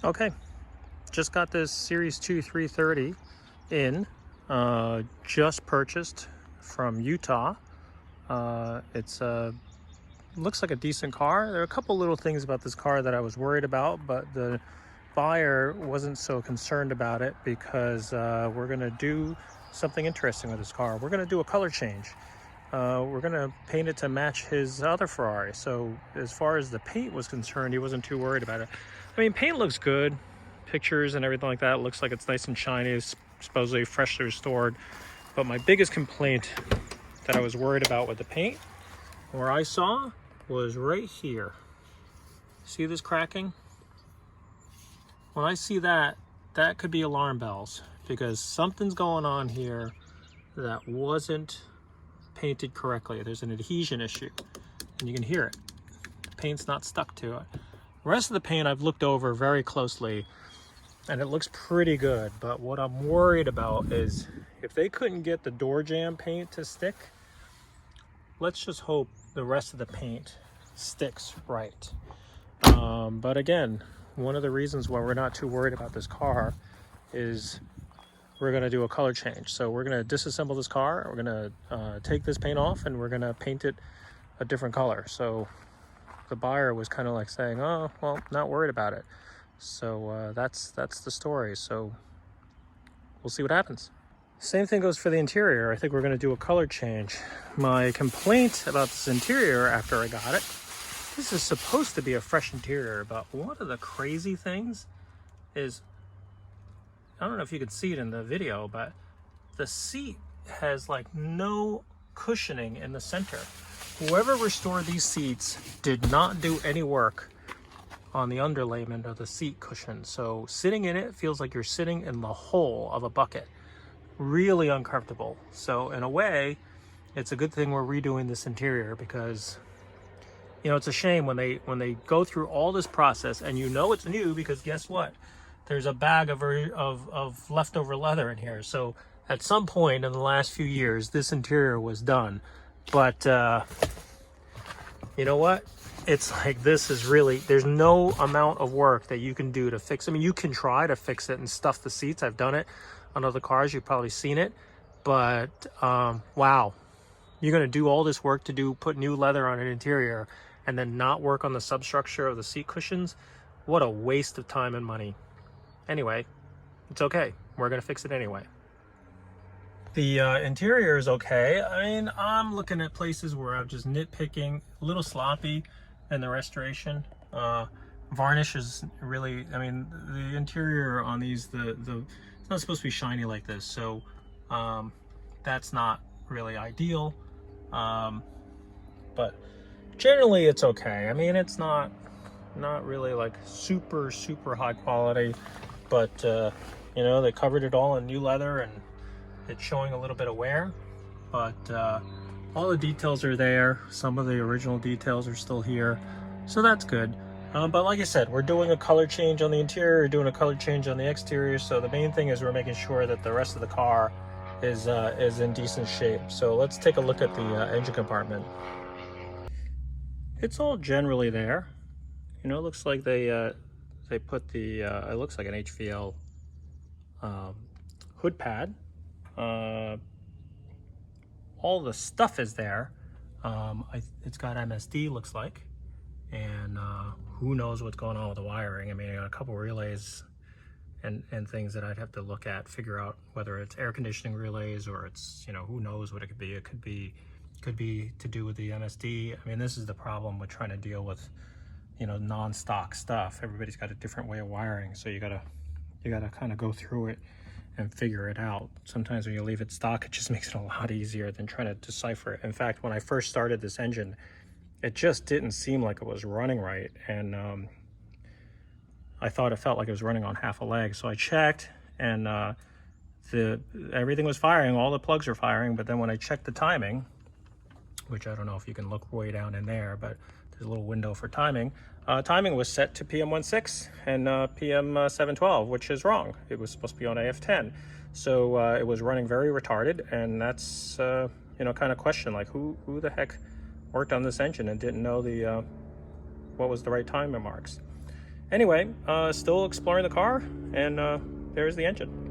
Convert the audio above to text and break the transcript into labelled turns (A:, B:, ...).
A: Okay, just got this Series 2 330 in, just purchased from Utah. It's looks like a decent car. There are a couple little things about this car that I was worried about, but the buyer wasn't so concerned about it because we're gonna do something interesting with this car. We're gonna do a color change. We're gonna paint it to match his other Ferrari. So as far as the paint was concerned, he wasn't too worried about it. I mean, paint looks good. Pictures and everything like that, it looks like it's nice and shiny. It's supposedly freshly restored. But my biggest complaint that I was worried about with the paint, where I saw, was right here. See this cracking? When I see that, that could be alarm bells, because something's going on here that wasn't painted correctly. There's an adhesion issue, and you can hear it. The paint's not stuck to it. The rest of the paint I've looked over very closely, and it looks pretty good. But what I'm worried about is if they couldn't get the door jamb paint to stick, let's just hope the rest of the paint sticks right. But again, one of the reasons why we're not too worried about this car is we're going to do a color change. So we're going to disassemble this car, we're going to take this paint off, and we're going to paint it a different color. So the buyer was kind of like saying, oh, well, not worried about it. So that's the story. So we'll see what happens. Same thing goes for the interior. I think we're going to do a color change. My complaint about this interior after I got it, this is supposed to be a fresh interior, but one of the crazy things is, I don't know if you can see it in the video, but the seat has like no cushioning in the center. Whoever restored these seats did not do any work on the underlayment of the seat cushion. So sitting in it feels like you're sitting in the hole of a bucket. Really uncomfortable. So in a way, it's a good thing we're redoing this interior, because you know, it's a shame when they go through all this process and you know it's new, because guess what? There's a bag of leftover leather in here. So at some point in the last few years, this interior was done. But you know what? It's like, this is really, there's no amount of work that you can do to fix. I mean, you can try to fix it and stuff the seats. I've done it on other cars. You've probably seen it. But wow, you're going to do all this work to put new leather on an interior and then not work on the substructure of the seat cushions? What a waste of time and money. Anyway, it's okay. We're going to fix it anyway. The interior is okay. I mean, I'm looking at places where I'm just nitpicking, a little sloppy in the restoration. Varnish is really, I mean, the interior on these, it's not supposed to be shiny like this, so that's not really ideal. But generally it's okay. I mean, it's not really like super high quality, but you know, they covered it all in new leather and it's showing a little bit of wear, but all the details are there. Some of the original details are still here, so that's good. But like I said, we're doing a color change on the interior, we're doing a color change on the exterior, so the main thing is we're making sure that the rest of the car is in decent shape. So let's take a look at the engine compartment. It's all generally there. You know, it looks like they put the it looks like an HVL hood pad. All the stuff is there. It's got MSD, looks like, and who knows what's going on with the wiring. I mean, I got a couple relays and things that I'd have to look at, figure out whether it's air conditioning relays or it's, you know, who knows what it could be. It could be to do with the MSD. I mean, this is the problem with trying to deal with, you know, non-stock stuff. Everybody's got a different way of wiring, so you gotta kind of go through it and figure it out. Sometimes when you leave it stock, it just makes it a lot easier than trying to decipher it. In fact, when I first started this engine, it just didn't seem like it was running right, and I thought it felt like it was running on half a leg. So I checked, and everything was firing, all the plugs are firing, but then when I checked the timing, which I don't know if you can look way down in there, but there's a little window for timing. Timing was set to PM16 and PM712, which is wrong. It was supposed to be on AF10. So it was running very retarded, and that's, you know, kind of question, like who the heck worked on this engine and didn't know what was the right timing marks. Anyway, still exploring the car, and there's the engine.